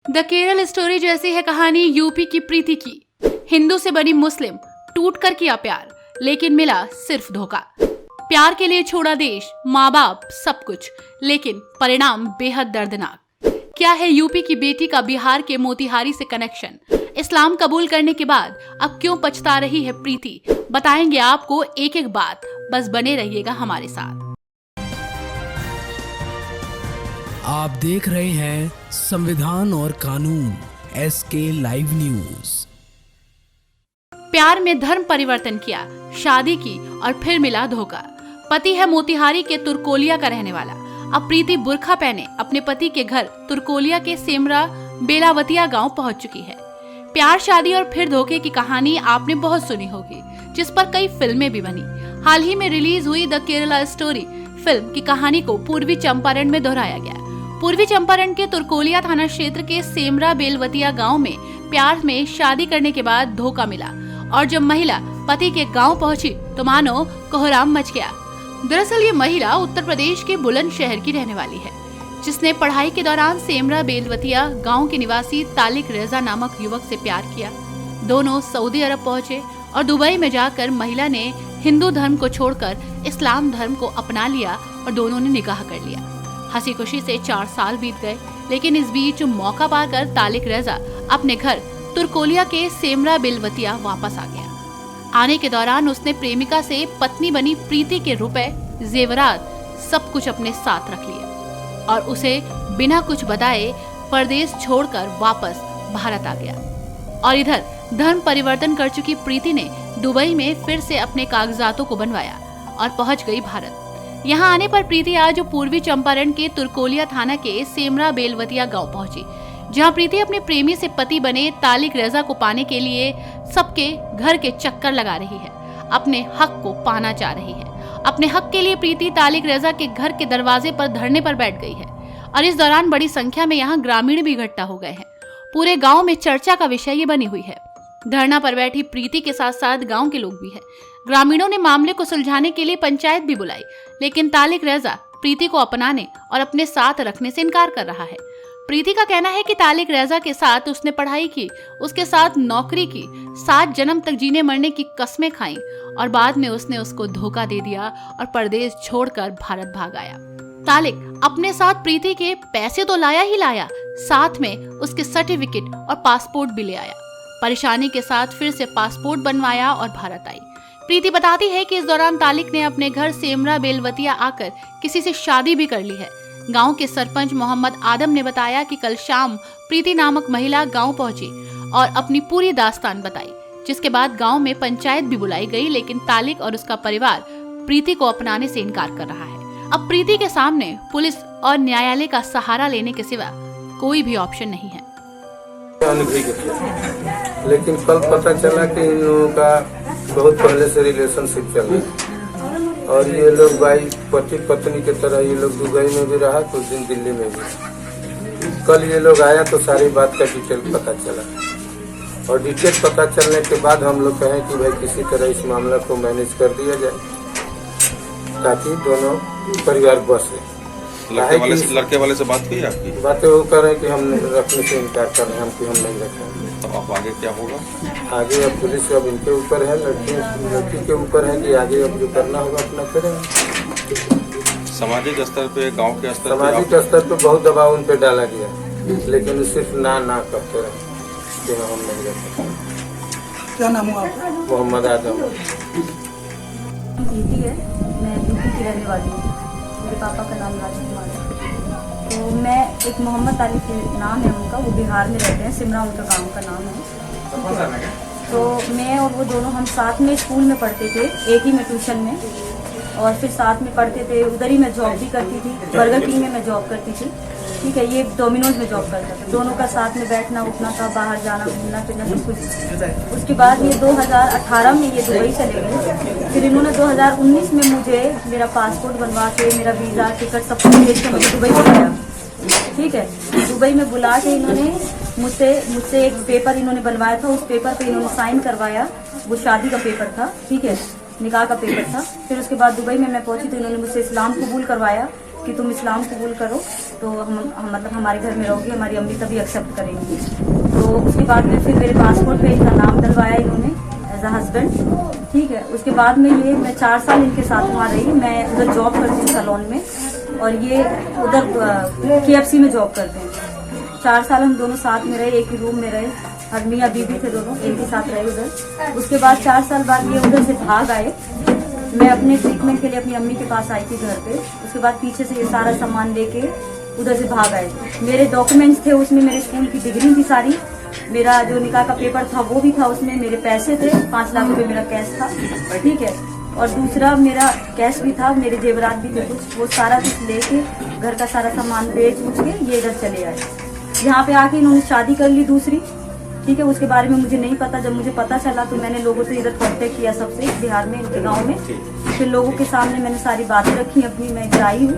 The Kerala story जैसी है कहानी यूपी की प्रीति की। हिंदू से बनी मुस्लिम, टूट कर किया प्यार, लेकिन मिला सिर्फ धोखा। प्यार के लिए छोड़ा देश, माँ बाप, सब कुछ, लेकिन परिणाम बेहद दर्दनाक। क्या है यूपी की बेटी का बिहार के मोतिहारी से कनेक्शन? इस्लाम कबूल करने के बाद अब क्यों पछता रही है प्रीति? बताएंगे आपको एक एक बात, बस बने रहिएगा हमारे साथ। आप देख रहे हैं संविधान और कानून SK लाइव न्यूज। प्यार में धर्म परिवर्तन किया, शादी की और फिर मिला धोखा। पति है मोतिहारी के तुर्कोलिया का रहने वाला। अब प्रीति बुर्खा पहने अपने पति के घर तुर्कोलिया के सेमरा बेलावतिया गांव पहुंच चुकी है। प्यार, शादी और फिर धोखे की कहानी आपने बहुत सुनी होगी, जिस पर कई फिल्में भी बनी। हाल ही में रिलीज हुई द केरला स्टोरी फिल्म की कहानी को पूर्वी चंपारण में दोहराया गया। पूर्वी चंपारण के तुर्कोलिया थाना क्षेत्र के सेमरा बेलवतिया गांव में प्यार में शादी करने के बाद धोखा मिला और जब महिला पति के गांव पहुंची तो मानो कोहराम मच गया। दरअसल ये महिला उत्तर प्रदेश के बुलंदशहर की रहने वाली है, जिसने पढ़ाई के दौरान सेमरा बेलवतिया गांव के निवासी तालिक रेजा नामक युवक से प्यार किया। दोनों सऊदी अरब पहुंचे और दुबई में जाकर महिला ने हिंदू धर्म को छोड़कर इस्लाम धर्म को अपना लिया और दोनों ने निकाह कर लिया। हंसी खुशी से 4 साल बीत गए, लेकिन इस बीच मौका पाकर तालिक रेजा अपने घर तुर्कोलिया के सेमरा बेलवतिया वापस आ गया। आने के दौरान उसने प्रेमिका से पत्नी बनी प्रीति के रुपए, जेवरात, सब कुछ अपने साथ रख लिए और उसे बिना कुछ बताए परदेश छोड़कर वापस भारत आ गया। और इधर धर्म परिवर्तन कर चुकी प्रीति ने दुबई में फिर से अपने कागजातों को बनवाया और पहुंच गई भारत। यहाँ आने पर प्रीति आज पूर्वी चंपारण के तुर्कोलिया थाना के सेमरा बेलवतिया गांव पहुंची, जहां प्रीति अपने प्रेमी से पति बने तालिक रेजा को पाने के लिए सबके घर के चक्कर लगा रही है, अपने हक को पाना चाह रही है। अपने हक के लिए प्रीति तालिक रेजा के घर के दरवाजे पर धरने पर बैठ गई है और इस दौरान बड़ी संख्या में यहाँ ग्रामीण भी इकट्ठा हो गए हैं। पूरे गाँव में चर्चा का विषय ये बनी हुई है। धरना पर बैठी प्रीति के साथ साथ गाँव के लोग भी है। ग्रामीणों ने मामले को सुलझाने के लिए पंचायत भी बुलाई, लेकिन तालिक रेजा प्रीति को अपनाने और अपने साथ रखने से इनकार कर रहा है। प्रीति का कहना है कि तालिक रेजा के साथ उसने पढ़ाई की, उसके साथ नौकरी की, 7 जन्म तक जीने मरने की कस्में खाई और बाद में उसने उसको धोखा दे दिया और परदेश छोड़कर भारत भाग आया। तालिक अपने साथ प्रीति के पैसे तो लाया ही लाया, साथ में उसके सर्टिफिकेट और पासपोर्ट भी ले आया। परेशानी के साथ फिर से पासपोर्ट बनवाया और भारत आई। प्रीति बताती है कि इस दौरान तालिक ने अपने घर सेमरा बेलवतिया आकर किसी से शादी भी कर ली है। गांव के सरपंच मोहम्मद आदम ने बताया कि कल शाम प्रीति नामक महिला गांव पहुंची और अपनी पूरी दास्तान बताई, जिसके बाद गांव में पंचायत भी बुलाई गई, लेकिन तालिक और उसका परिवार प्रीति को अपनाने से इनकार कर रहा है। अब प्रीति के सामने पुलिस और न्यायालय का सहारा लेने के सिवा कोई भी ऑप्शन नहीं है। लेकिन कल पता चला कि इन लोगों का बहुत पहले से रिलेशनशिप चल रहा है और ये लोग भाई पति पत्नी की तरह ये लोग दुबई में भी रहा, कुछ दिन दिल्ली में भी। कल ये लोग आया तो सारी बात का डिटेल पता चला और डिटेल पता चलने के बाद हम लोग कहें कि भाई किसी तरह इस मामला को मैनेज कर दिया जाए ताकि दोनों परिवार बसे। लड़के वाले से बात की आपकी? बातें वो कर रहे हैं कि हम रखने से इनकार कर रहे हैं, हम नहीं रखेंगे। तो अब आगे क्या होगा? आगे अब पुलिस अब इनके ऊपर है, लड़की के ऊपर है कि आगे अब जो करना होगा अपना करेंगे। सामाजिक स्तर पे, गांव के स्तर पे, सामाजिक स्तर पे बहुत दबाव उन पे डाला गया, लेकिन सिर्फ ना करते रहे कि हम नहीं रखेंगे। क्या नाम हुआ आपका? मोहम्मद आदम। प्रीति है, मैं यूपी की रहने वाली हूँ। मेरे पापा का नाम राजकुमार है। तो मैं एक मोहम्मद तालिक नाम है उनका, वो बिहार में रहते हैं, सिमरा उनका गांव का नाम है। तो मैं और वो दोनों हम साथ में स्कूल में पढ़ते थे, एक ही में ट्यूशन में, और फिर साथ में पढ़ते थे। उधर ही मैं जॉब भी करती थी, बर्गर किंग में मैं जॉब करती थी, ठीक है। ये डोमिनोज में जॉब करता था। दोनों का साथ में बैठना उठना था, बाहर जाना घूमना फिरना सब कुछ। उसके बाद ये 2018 में ये दुबई चले गए। फिर इन्होंने 2019 में मुझे मेरा पासपोर्ट बनवा के, मेरा वीज़ा टिकट सब कुछ भेज के मुझे दुबई बुलाया, ठीक है। दुबई में बुला के इन्होंने मुझसे एक पेपर इन्होंने बनवाया था, उस पेपर पे इन्होंने साइन करवाया। वो शादी का पेपर था, ठीक है, निकाह का पेपर था। फिर उसके बाद दुबई में मैं पहुंची तो इन्होंने मुझसे इस्लाम कबूल करवाया। कि तुम इस्लाम कबूल करो तो हम मतलब हमारे घर में रहोगी, हमारी अम्मी तभी एक्सेप्ट करेंगी। तो उसके बाद में फिर मेरे पासपोर्ट पे इनका नाम डलवाया इन्होंने एज अ हस्बैंड, ठीक है। उसके बाद में ये मैं 4 साल इनके साथ वहाँ रही। मैं उधर जॉब करती हूँ सैलून में और ये उधर KFC में जॉब करते हैं। 4 साल हम दोनों साथ में रहे, एक ही रूम में रहे और मियाँ बीवी थे दोनों एक ही साथ रहे उधर। उसके बाद 4 साल बाद ये उधर से भाग आए। मैं अपने ट्रीटमेंट के लिए अपनी अम्मी के पास आई थी घर पे। उसके बाद पीछे से ये सारा सामान लेके उधर से भाग आए। मेरे डॉक्यूमेंट्स थे उसमें, मेरे स्कूल की डिग्री थी सारी, मेरा जो निकाह का पेपर था वो भी था उसमें, मेरे पैसे थे 5 लाख रुपए मेरा कैश था, ठीक है। और दूसरा मेरा कैश भी था, मेरे जेवरात भी थे कुछ, वो सारा कुछ लेके घर का सारा सामान बेच उच के ये इधर चले आए। यहाँ पे आके इन्होंने शादी कर ली दूसरी, ठीक है। उसके बारे में मुझे नहीं पता। जब मुझे पता चला तो मैंने लोगों से इधर कांटेक्ट किया, सबसे बिहार में इनके गांव में। फिर लोगों के सामने मैंने सारी बातें रखी अपनी। मैं इधर आई हूँ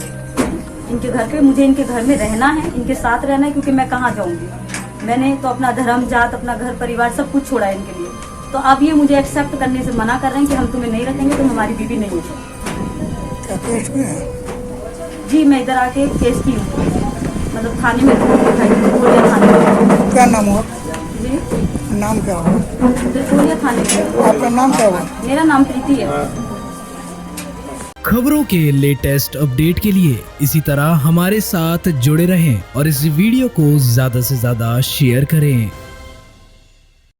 इनके घर पे, मुझे इनके घर में रहना है, इनके साथ रहना है, क्योंकि मैं कहाँ जाऊँगी। मैंने तो अपना धर्म जात अपना घर परिवार सब कुछ छोड़ा है इनके लिए। तो अब ये मुझे एक्सेप्ट करने से मना कर रहे हैं कि हम तुम्हें नहीं रखेंगे, तुम हमारी बीवी नहीं हो सकती। क्या केस में है? जी मैं इधर आके केस की हूँ, मतलब थाने में त्रिकोलिया थाने में। क्या नाम हुआ? जी नाम क्या हुआ? त्रिकोलिया थाने में। आपका नाम क्या हुआ? मेरा नाम प्रीति है। खबरों के लेटेस्ट अपडेट के लिए इसी तरह हमारे साथ जुड़े रहें और इस वीडियो को ज्यादा से ज्यादा शेयर करें।